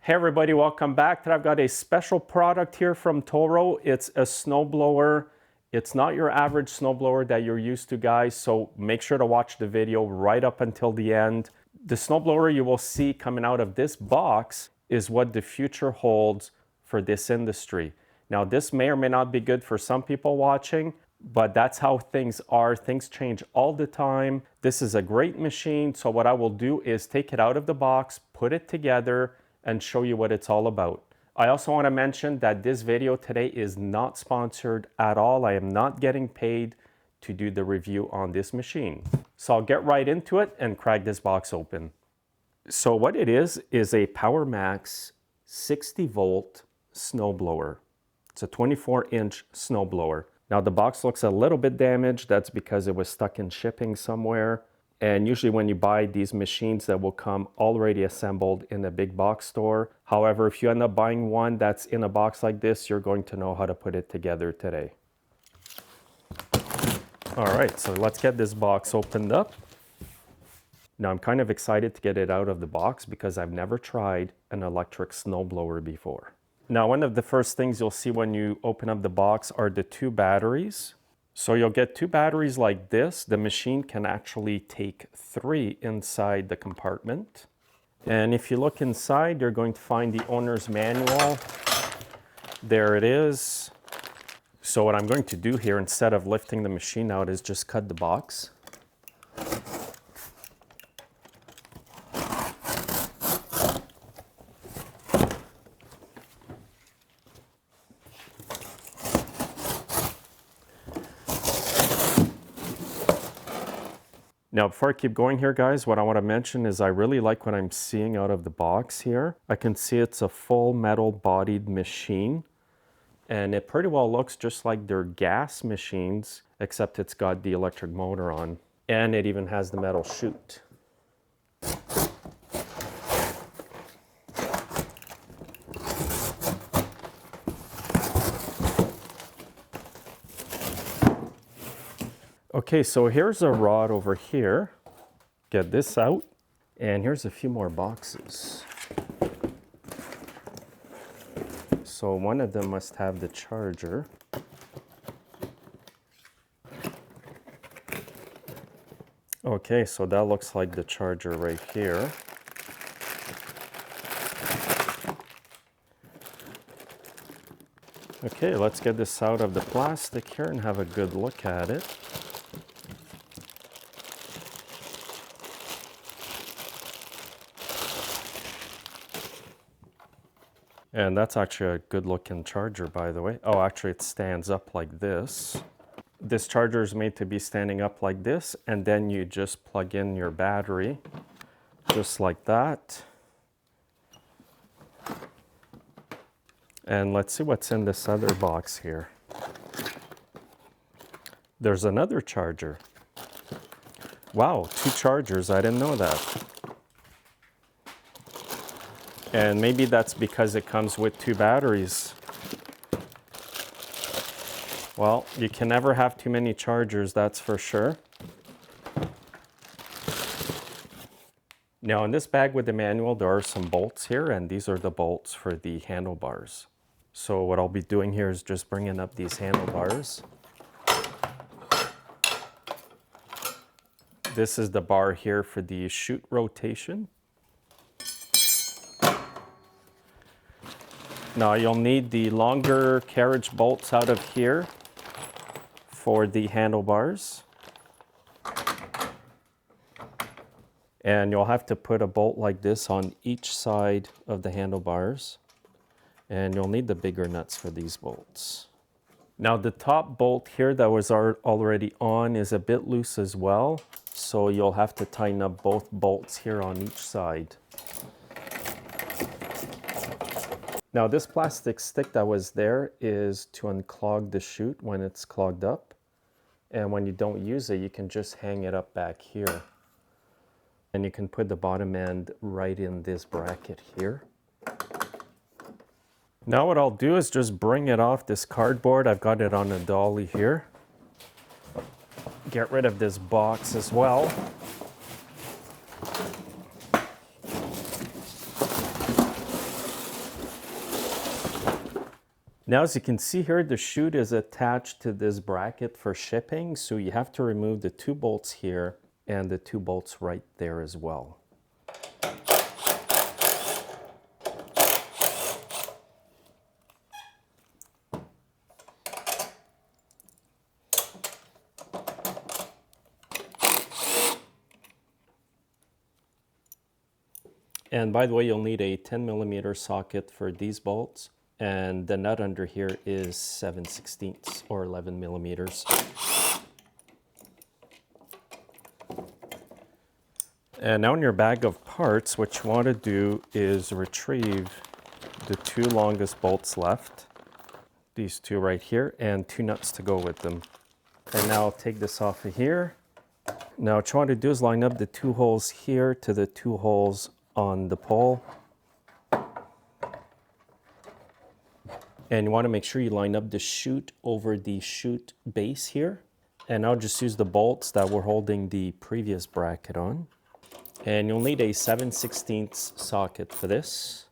Hey everybody, welcome back. Today I've got a special product here from TORO. It's a snowblower. It's not your average snowblower that you're used to, guys, so make sure to watch the video right up until the end. The snowblower you will see coming out of this box is what the future holds for this industry. Now, this may or may not be good for some people watching, but that's how things are. Things change all the time. This is a great machine, so what I will do is take it out of the box, put it together, and show you what it's all about. I also want to mention that this video today is not sponsored at all. I am not getting paid to do the review on this machine. So I'll get right into it and crack this box open. So what it is a PowerMax 60 volt snowblower. It's a 24-inch snowblower. Now the box looks a little bit damaged. That's because it was stuck in shipping somewhere. And usually when you buy these machines, that will come already assembled in a big box store. However, if you end up buying one that's in a box like this, you're going to know how to put it together today. All right, so let's get this box opened up. Now I'm kind of excited to get it out of the box because I've never tried an electric snowblower before. Now, one of the first things you'll see when you open up the box are the two batteries. So you'll get two batteries like this. The machine can actually take 3 inside the compartment. And if you look inside, you're going to find the owner's manual. There it is. So what I'm going to do here, instead of lifting the machine out, is just cut the box. Now, before I keep going here, guys, what I want to mention is I really like what I'm seeing out of the box here. I can see it's a full metal bodied machine, and it pretty well looks just like their gas machines, except it's got the electric motor on, and it even has the metal chute. Okay, so here's a rod over here. Get this out, and here's a few more boxes. So one of them must have the charger. Okay, so that looks like the charger right here. Okay, let's get this out of the plastic here and have a good look at it. And that's actually a good looking charger, by the way. Oh, actually it stands up like this. This charger is made to be standing up like this, and then you just plug in your battery, just like that. And let's see what's in this other box here. There's another charger. Wow, 2 chargers, I didn't know that. And maybe that's because it comes with 2 batteries. Well, you can never have too many chargers, that's for sure. Now in this bag with the manual, there are some bolts here, and these are the bolts for the handlebars. So what I'll be doing here is just bringing up these handlebars. This is the bar here for the chute rotation. Now you'll need the longer carriage bolts out of here for the handlebars. And you'll have to put a bolt like this on each side of the handlebars. And you'll need the bigger nuts for these bolts. Now the top bolt here that was already on is a bit loose as well. So you'll have to tighten up both bolts here on each side. Now this plastic stick that was there is to unclog the chute when it's clogged up. And when you don't use it, you can just hang it up back here. And you can put the bottom end right in this bracket here. Now what I'll do is just bring it off this cardboard. I've got it on a dolly here. Get rid of this box as well. Now, as you can see here, the chute is attached to this bracket for shipping. So you have to remove the 2 bolts here and the 2 bolts right there as well. And by the way, you'll need a 10mm socket for these bolts. And the nut under here is 7/16 or 11mm. And now in your bag of parts, what you want to do is retrieve the 2 longest bolts left. These 2 right here, and 2 nuts to go with them. And now I'll take this off of here. Now what you want to do is line up the 2 holes here to the 2 holes on the pole. And you want to make sure you line up the chute over the chute base here. And I'll just use the bolts that were holding the previous bracket on. And you'll need a 7/16 socket for this.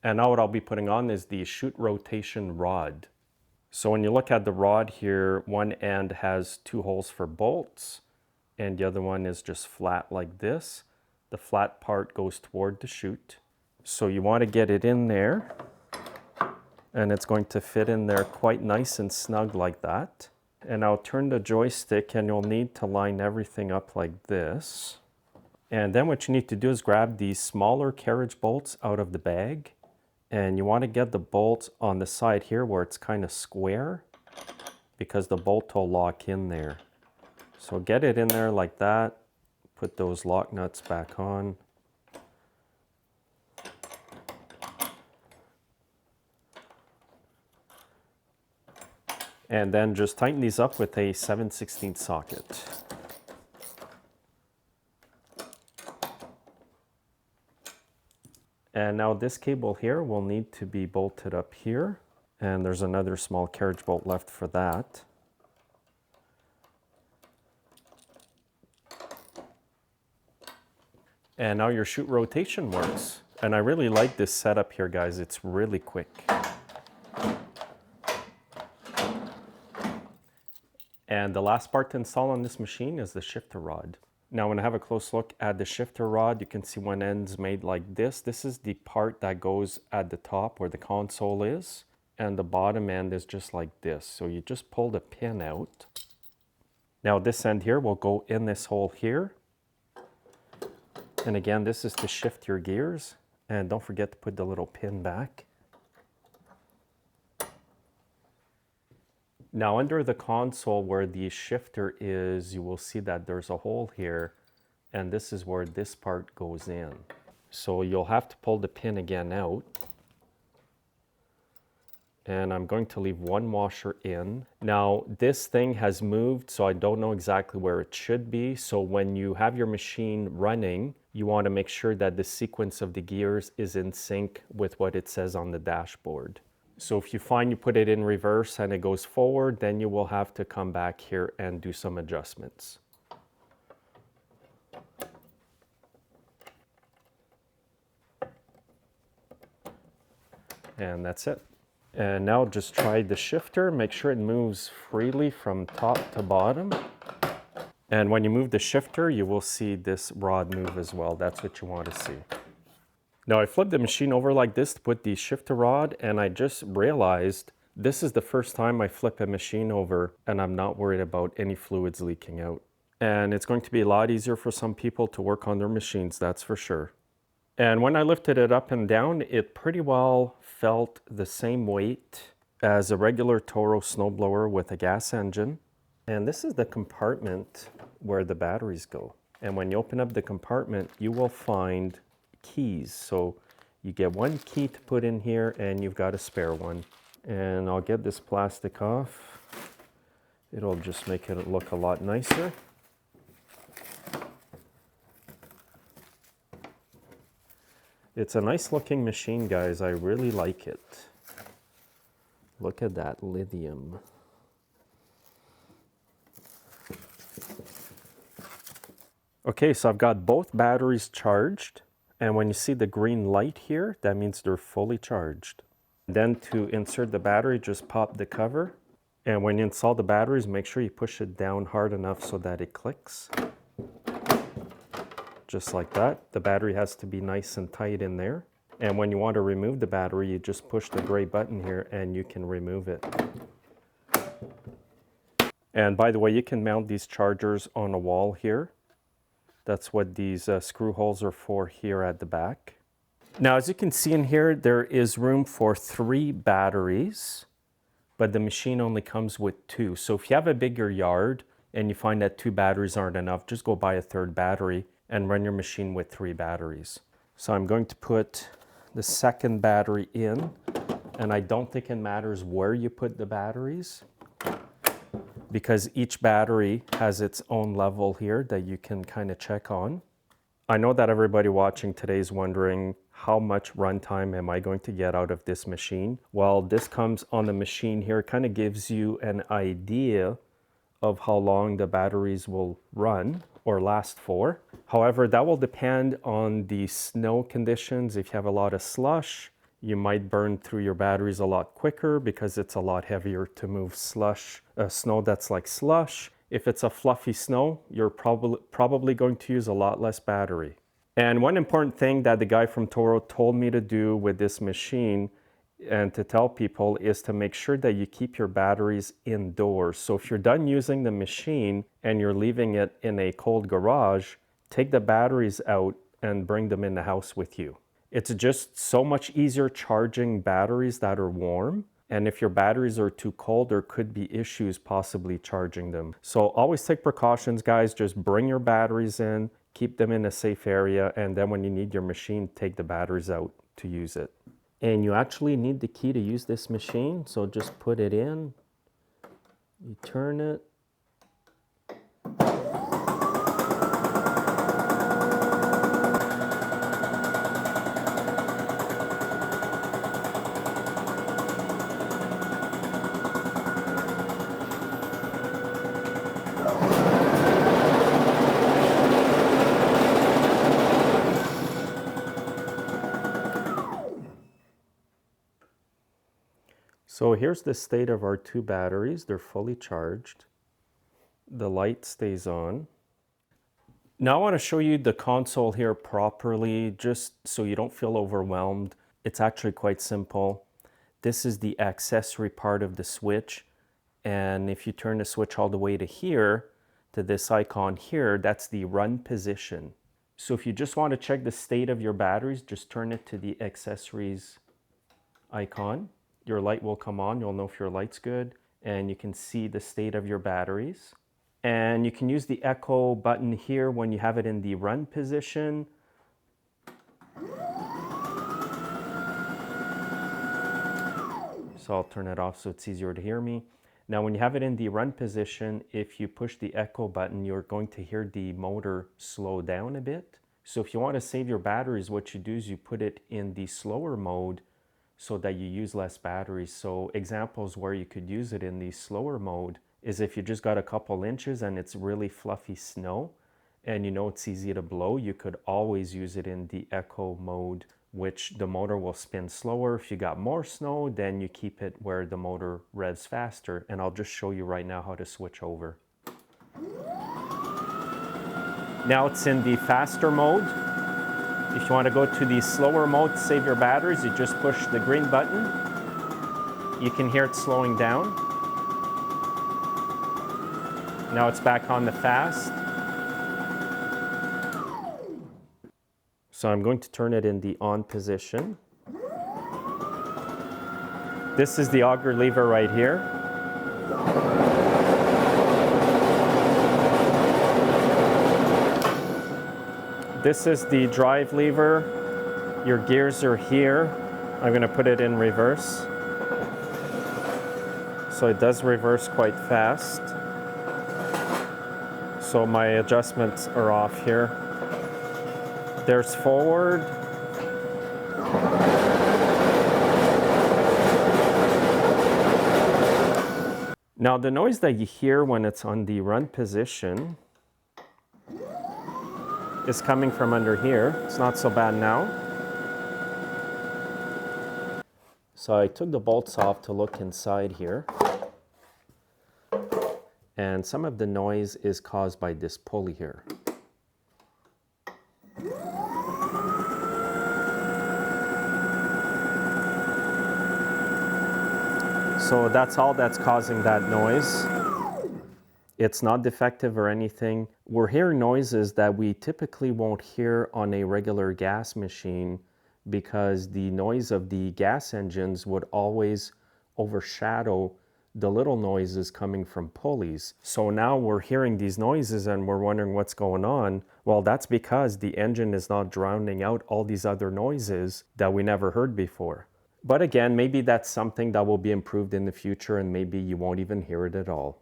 And now what I'll be putting on is the chute rotation rod. So when you look at the rod here, one end has 2 holes for bolts, and the other one is just flat like this. The flat part goes toward the chute. So you want to get it in there, and it's going to fit in there quite nice and snug like that. And I'll turn the joystick, and you'll need to line everything up like this. And then what you need to do is grab these smaller carriage bolts out of the bag. And you want to get the bolts on the side here where it's kind of square, because the bolt will lock in there. So get it in there like that. Put those lock nuts back on. And then just tighten these up with a 7/16 socket. And now this cable here will need to be bolted up here. And there's another small carriage bolt left for that. And now your chute rotation works. And I really like this setup here, guys. It's really quick. And the last part to install on this machine is the shifter rod. Now when I have a close look at the shifter rod, you can see one end's made like this. This is the part that goes at the top where the console is. And the bottom end is just like this. So you just pull the pin out. Now this end here will go in this hole here. And again, this is to shift your gears. And don't forget to put the little pin back. Now under the console where the shifter is, you will see that there's a hole here, and this is where this part goes in. So you'll have to pull the pin again out. And I'm going to leave one washer in. Now this thing has moved, so I don't know exactly where it should be. So when you have your machine running, you want to make sure that the sequence of the gears is in sync with what it says on the dashboard. So if you find you put it in reverse and it goes forward, then you will have to come back here and do some adjustments. And that's it. And now just try the shifter, make sure it moves freely from top to bottom. And when you move the shifter, you will see this rod move as well. That's what you want to see. Now I flipped the machine over like this to put the shifter rod, and I just realized this is the first time I flip a machine over and I'm not worried about any fluids leaking out. And it's going to be a lot easier for some people to work on their machines, that's for sure. And when I lifted it up and down, it pretty well felt the same weight as a regular TORO snowblower with a gas engine. And this is the compartment where the batteries go. And when you open up the compartment, you will find keys. So you get one key to put in here and you've got a spare one. And I'll get this plastic off. It'll just make it look a lot nicer. It's a nice looking machine, guys. I really like it. Look at that lithium. Okay, so I've got both batteries charged. And when you see the green light here, that means they're fully charged. Then to insert the battery, just pop the cover. And when you install the batteries, make sure you push it down hard enough so that it clicks. Just like that. The battery has to be nice and tight in there. And when you want to remove the battery, you just push the gray button here and you can remove it. And by the way, you can mount these chargers on a wall here. That's what these screw holes are for here at the back. Now, as you can see in here, there is room for 3 batteries, but the machine only comes with 2. So if you have a bigger yard and you find that 2 batteries aren't enough, just go buy a 3rd battery and run your machine with 3 batteries. So I'm going to put the 2nd battery in, and I don't think it matters where you put the batteries, because each battery has its own level here that you can kind of check on. I know that everybody watching today is wondering, how much runtime am I going to get out of this machine? Well, this comes on the machine here. It kind of gives you an idea of how long the batteries will run or last for. However, that will depend on the snow conditions. If you have a lot of slush, you might burn through your batteries a lot quicker because it's a lot heavier to move snow that's like slush. If it's a fluffy snow, you're probably going to use a lot less battery. And one important thing that the guy from TORO told me to do with this machine and to tell people is to make sure that you keep your batteries indoors. So if you're done using the machine and you're leaving it in a cold garage, take the batteries out and bring them in the house with you. It's just so much easier charging batteries that are warm. And if your batteries are too cold, there could be issues possibly charging them. So always take precautions, guys. Just bring your batteries in, keep them in a safe area, and then when you need your machine, take the batteries out to use it. And you actually need the key to use this machine, so just put it in, you turn it. So here's the state of our 2 batteries. They're fully charged. The light stays on. Now I want to show you the console here properly, just so you don't feel overwhelmed. It's actually quite simple. This is the accessory part of the switch. And if you turn the switch all the way to here, to this icon here, that's the run position. So if you just want to check the state of your batteries, just turn it to the accessories icon. Your light will come on. You'll know if your light's good, and you can see the state of your batteries. And you can use the echo button here when you have it in the run position. So I'll turn it off so it's easier to hear me. Now when you have it in the run position, if you push the echo button, you're going to hear the motor slow down a bit. So if you want to save your batteries, what you do is you put it in the slower mode so that you use less batteries. So examples where you could use it in the slower mode is if you just got a couple inches and it's really fluffy snow and you know it's easy to blow, you could always use it in the echo mode, which the motor will spin slower. If you got more snow, then you keep it where the motor revs faster. And I'll just show you right now how to switch over. Now it's in the faster mode. If you want to go to the slower mode to save your batteries, you just push the green button. You can hear it slowing down. Now it's back on the fast. So I'm going to turn it in the on position. This is the auger lever right here. This is the drive lever. Your gears are here. I'm going to put it in reverse. So it does reverse quite fast. So my adjustments are off here. There's forward. Now the noise that you hear when it's on the run position is coming from under here. It's not so bad now. So I took the bolts off to look inside here. And some of the noise is caused by this pulley here. So that's all that's causing that noise. It's not defective or anything. We're hearing noises that we typically won't hear on a regular gas machine because the noise of the gas engines would always overshadow the little noises coming from pulleys. So now we're hearing these noises and we're wondering what's going on. Well, that's because the engine is not drowning out all these other noises that we never heard before. But again, maybe that's something that will be improved in the future and maybe you won't even hear it at all.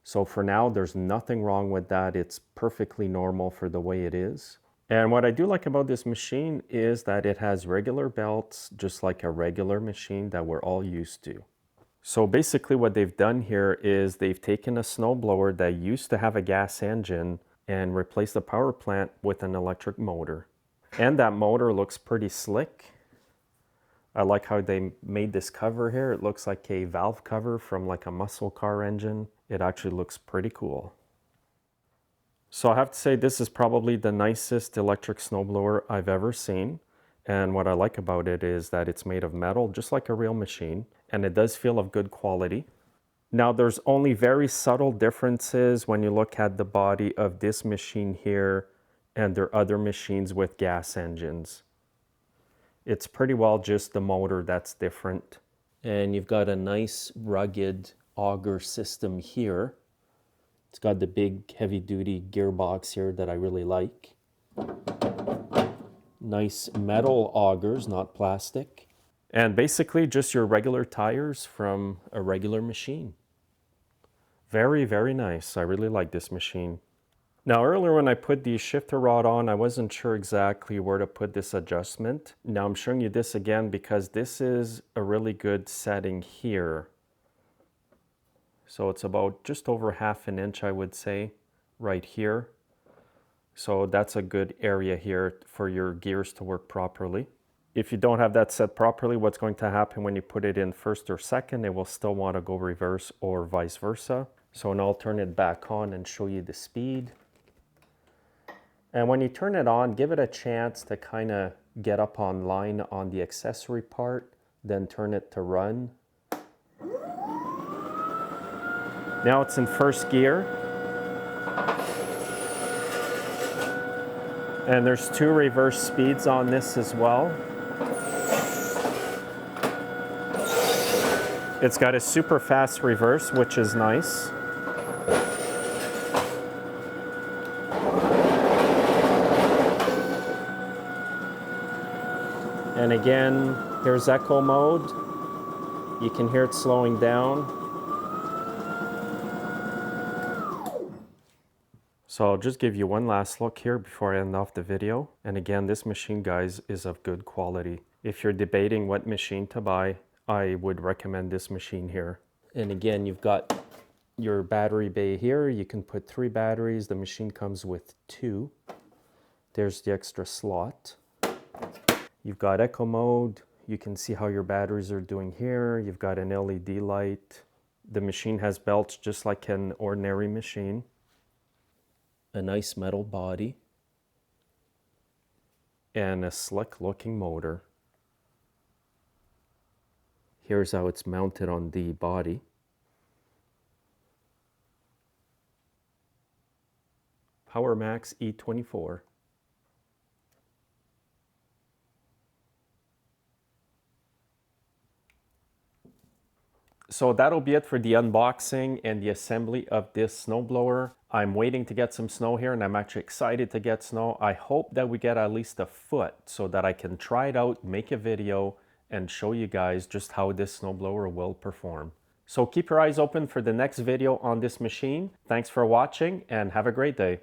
So for now, there's nothing wrong with that. It's perfectly normal for the way it is. And what I do like about this machine is that it has regular belts, just like a regular machine that we're all used to. So basically what they've done here is they've taken a snowblower that used to have a gas engine and replaced the power plant with an electric motor. And that motor looks pretty slick. I like how they made this cover here. It looks like a valve cover from like a muscle car engine. It actually looks pretty cool. So I have to say this is probably the nicest electric snowblower I've ever seen. And what I like about it is that it's made of metal, just like a real machine, and it does feel of good quality. Now there's only very subtle differences when you look at the body of this machine here and their other machines with gas engines. It's pretty well just the motor that's different. And you've got a nice rugged auger system here. It's got the big heavy duty gearbox here that I really like. Nice metal augers, not plastic. And basically just your regular tires from a regular machine. Very, very nice. I really like this machine. Now earlier when I put the shifter rod on, I wasn't sure exactly where to put this adjustment. Now I'm showing you this again because this is a really good setting here. So it's about just over 1/2 inch, I would say, right here. So that's a good area here for your gears to work properly. If you don't have that set properly, what's going to happen when you put it in first or second, it will still want to go reverse or vice versa. So now I'll turn it back on and show you the speed. And when you turn it on, give it a chance to kind of get up on line on the accessory part, then turn it to run. Now it's in first gear. And there's 2 reverse speeds on this as well. It's got a super fast reverse, which is nice. And again, here's echo mode. You can hear it slowing down. So I'll just give you one last look here before I end off the video. And again, this machine, guys, is of good quality. If you're debating what machine to buy, I would recommend this machine here. And again, you've got your battery bay here. You can put 3 batteries. The machine comes with 2. There's the extra slot. You've got echo mode. You can see how your batteries are doing here. You've got an LED light. The machine has belts just like an ordinary machine. A nice metal body. And a slick looking motor. Here's how it's mounted on the body. PowerMax E24. So that'll be it for the unboxing and the assembly of this snowblower. I'm waiting to get some snow here and I'm actually excited to get snow. I hope that we get at least a foot so that I can try it out, make a video, and show you guys just how this snowblower will perform. So keep your eyes open for the next video on this machine. Thanks for watching and have a great day.